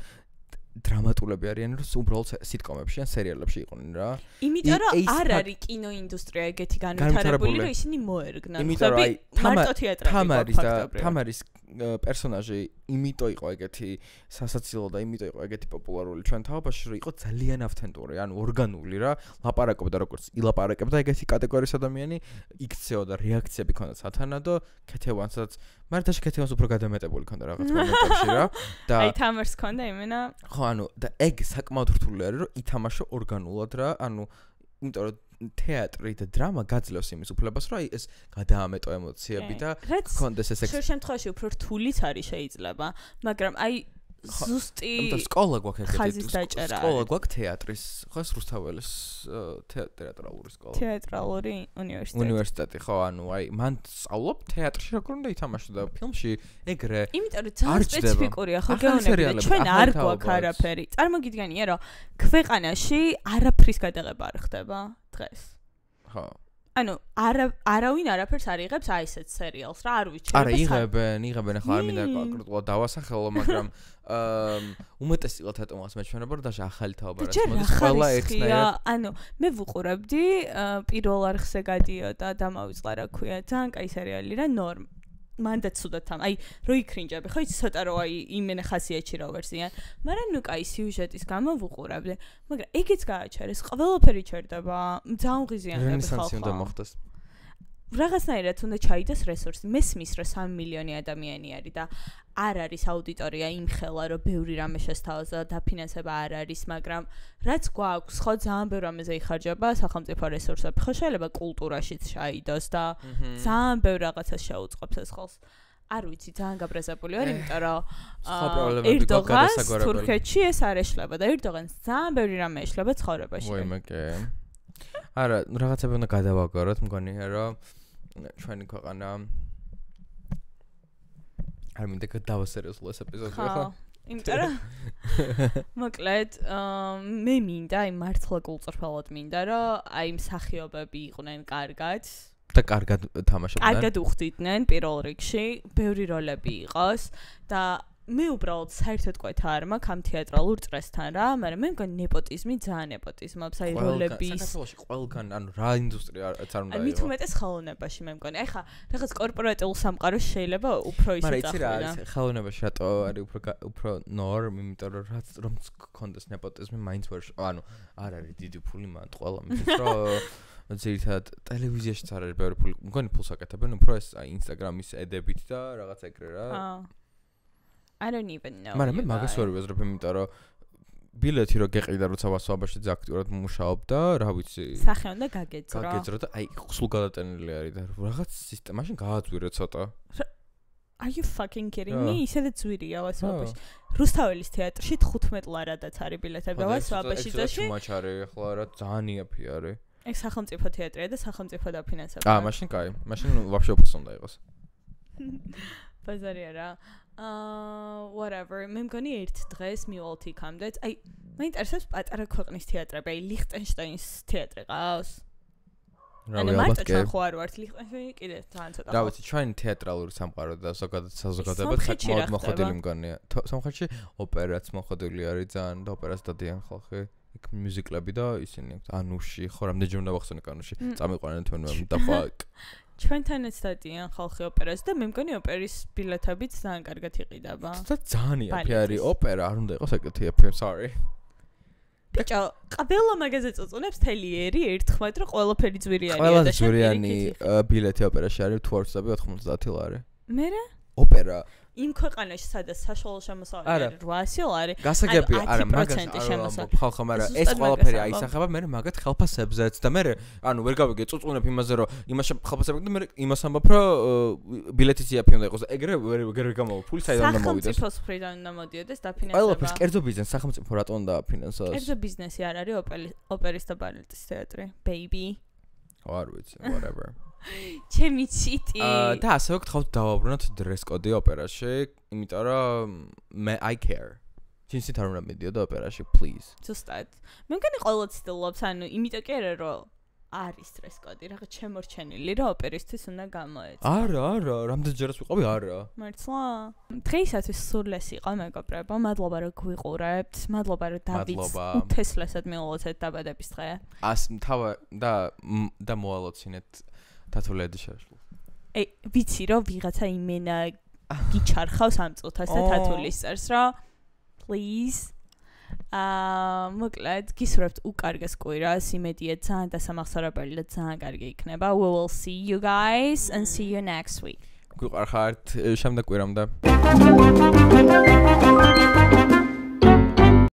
დრამატულები არიან, რომ უბრალოდ სიტკომებში ან სერიალებში იყვნენ რა. იმიტომ რომ არ არის კინოინდუსტრია ეგეთი განვითარებული, რომ ისინი მოერგნან. ხები მარტო თეატრები თამარის პერსონაჟი იმიტომ იყო ეგეთი სასაცილო და იმიტომ იყო ეგეთი პოპულარული ჩვენ თავობაში, რომ იყო ძალიან ავთენტური, ანუ ორგანული რა, ლაპარაკობდა როგორც ილაპარაკებდა ეგეთი კატეგორიის ადამიანი, იქცეოდა რეაქციები ქონდა სათანადო, ქეთევანსაც, მაგრამ თაში ქეთევანს უფრო გადამეტებული ქონდა რაღაც მომენტებში რა. და აი თამარს ქონდა იმენა? ხო, ანუ და ეგ საკმაოდ რთული არის, რომ ითამაშო ორგანულად რა, ანუ იმიტომ რომ თეატრი და დრამა გაძლევს იმის უფლებას, რომ აი ეს გადაამეტო ემოციები და გქონდეს ეს შორ შემთხვევაში უფრო რთულიც არის შეიძლება, მაგრამ აი ზუსტი სკოლა გვაქვს ეგეთი სკოლა გვაქვს თეატრის, ხო ეს რუსთაველის თეატრალური სკოლა. თეატრალური უნივერსიტეტი, ხო, ანუ აი მან სწავლობ თეატრში როგორ უნდა ითამაშო და ფილმში ეგრე. იმიტომ რომ ძალიან სპეციფიკურია ხო გეონები, ჩვენ არ გვაქვს არაფერი. წარმოგიდგენია რომ ქვეყანაში არაფრის გადაღება არ ხდება დღეს. ხო. ანუ არავინ არაფერს არ იღებს აი ესეთ სერიალს რა, არ ვიცი. არა, იღებენ ახლა არ მინდა კონკრეტულად დავასახელო, მაგრამ უმეტესწილად ატომას მეჩვენება რომ даже ახალი თაობა რაც მოდის ყველა ერთნაირად. ანუ მე ვუყურებდი პირველ არხზე გადიოდა და დამავიწყდა რა ქვია, ძალიან კაი სერიალი რა, ნორმა. მანდაც ცუდად თამ. აი, რო იქრინჯები, ხო იცი ცოტა რო აი იმენე ხასიათში რო ვერსიან. მაგრამ ნუ კაი სიუჟეტის გამო ვუყურებდი. მაგრამ ეგეც გააჩერეს, ყველაფერი ჩერდება, ძალიან ღიზიანები ხალხო. რენესანსი უნდა მოხდეს. რაღაცნაირად უნდა ჩაიდეს რესურსი. მესმის რომ 3 მილიონი ადამიანი არის და არ არის აუდიტორია იმხელა რომ ბევრი რამე შესთავაზა და დაფინანსება არ არის, მაგრამ რაც გვაქვს, ხო ძალიან ბევრ რამეზე იხარჯება სახელმწიფო რესურსები. ხო შეიძლება კულტურაშიც ჩაიდოს და ძალიან ბევრ რაღაცას შეუწყობს ეს ხელს. არ ვიცი, ძალიან გაბრაზებული ვარ, იმიტომ რომ ერდოღანს თურქეთში ეს არ ეშლება და ერდოღანს ძალიან ბევრი რამე ეშლება ცხოვრებაში. ვაიმაკე. არა, რაღაცები უნდა გადავაგოროთ, მგონია რომ ჩვენი ქვეყანა არ მინდა გადავასერიოზულო ეს ეპიზოდი ხო? იმიტომ რომ მოკლედ მე მინდა აი მართლა გულწრფელად მინდა რომ აი მსახიობები იყვნენ კარგად და კარგად თამაშობდნენ. კარგად უხდიდნენ პირველ რიგში, ბევრი როლები იყოს და მე უბრალოდ საერთოდ ყვეთა არ მაქვს ამ თეატრალურ წრესთან რა, მაგრამ მე მგონი ნეპოტიზმი ძალიან ნეპოტიზმობს, აი როლების საქართველოში ყველგან, ანუ რა ინდუსტრიაც არ უნდა იყოს. მით უმეტეს ხელოვნებაში მე მგონი. აი ხა, რაღაც კორპორატიულ სამყაროში შეიძლება უფრო ისე მაგრამ იცი რა არის, ხელოვნებაში რატო არის უფრო ნორმ, იმიტომ რომ გქონდეს ნეპოტიზმი მაინც ვერ, ანუ არ არის დიდი ფული მან ყველა მის რომ ძირითადად ტელევიზიაში არ არის ბევრი ფული. მგონი ფულს აკეთებენ უფრო ეს ინსტაგრამის ედებით და რაღაც ეგრე რა. I don't even know. მაგრამ მე მაგას ვერ ვეზრებ, იმიტომ რომ ბილეთი რო გეყიდა როცა ვასვაბაში აქტიურად მუშაობ და რა ვიცი სახე უნდა გაგეძრო და აი სულ გადატენილი არის და რაღაც სისტემაში გააძვირე ცოტა Are you fucking kidding me? ისედაც ძვირია ვასვაბაში. რუსთაველის თეატრში 15 ლარადაც არის ბილეთები და ვასვაბაში ძაში. ეს მაჩარი ახლა რა ძალიან იაფი არის. ეს სახელმწიფო თეატრია და სახელმწიფო დაფინანსება. მაშინ კაი. მაშინ ვაფშე უფასო უნდა იყოს. ბაზარი არა. Whatever. მე მგონი ერთ დღეს მივალთ იქამდე. აი, მაინტერესებს პატარა ქვეყნის თეატრები, აი ლიხტენშტაინის თეატრი ყავს. ანუ მარტო ჩვენ ხო არ ვართ ლიხტენშტაინი კიდე ძალიან ცოტა. რა ვიცი, ჩვენ თეატრალური სამყარო და საზოგადოებად საკმაოდ მოხდილი მგონია. სომხეთში ოპერაც მოხდილი არის ძალიან და ოპერას დადიან ხალხი. იქ მიუზიკლები და ისინი ანუში, ხო რამდენჯერ უნდა ვახსენე კანუში. წამიყვანენ თვითონ და fuck. ჩვენთანაც დადიან ხალხი ოპერას და მე მგონი ოპერის ბილეთებიც ძალიან კარგად იყიდება. და ძალიან იაფი არის ოპერა, არ უნდა იყოს ეგეთი იაფი, sorry. ბიჭო, ყველა მაგაზე წუწუნებს თელიერი ერთხმად რომ ყველაფერი ძვირიანია და ყველა ძვირიანი ბილეთი ოპერაში არის თუ არ ვწდები 90 ლარი. მერე? ოპერა იმ ქვეყანაში სადაც საშუალო შემოსავალი არის 800 ლარი. გასაგებია, არა, მაგას ხალხო, მაგრამ ეს ყველაფერი აისახება მე მაგათ ხელფასებზეც და მე ანუ ვერ გავიგე წუწუნებ იმაზე რომ იმაში ხელფასები და მე იმას ამბობ რომ ბილეთის იაფი უნდა იყოს და ეგრე ვერ გამოვ ფული საიდან უნდა მოვიდეს. სახელმწიფოს მხრიდან უნდა მოდიოდეს დაფინანსება. ყველაფერს კერძო ბიზნეს სახელმწიფო რატომ უნდა აფინანსოს? კერძო ბიზნესი არ არის ოპერის და ბალეტის თეატრი, baby. არ ვიცი, whatever. ჩემი ციტი. და ასევე გთხოვთ დავაბრუნოთ dress code-ი ოპერაში, იმიტომ რომ მე I care. ჯინსით არ უნდა მიდიოდა ოპერაში, please. ზუსტად. მე მგონი ყველა ცდილობს, ანუ იმიტომ კი არა რომ არის dress code-ი, რაღაც შემორჩენილი, რომ ოპერისთვის უნდა გამოეცა. არა, რამდენჯერაც ვიყავი, არა. მართლა? დღეისათვის სულეს იყო მეგობრებო, მადლობა რომ გვიყურებთ, მადლობა რომ დავიც უთესლესად მივულოცეთ დაბადების დღე. თავა და მოალოცინეთ თათულედი შეშლ. აი, ვიცი რომ ვიღაცა იმენა გიჩარხავს ამ წუთას და თათულის წერს, რომ please მოკლედ გისურვებთ უკარგეს კვირას, იმედია ძალიან დასამახსოვრებელი და ძალიან კარგი იქნება. We will see you guys and see you next week. გვიყარხართ შემდეგ კვირამდე.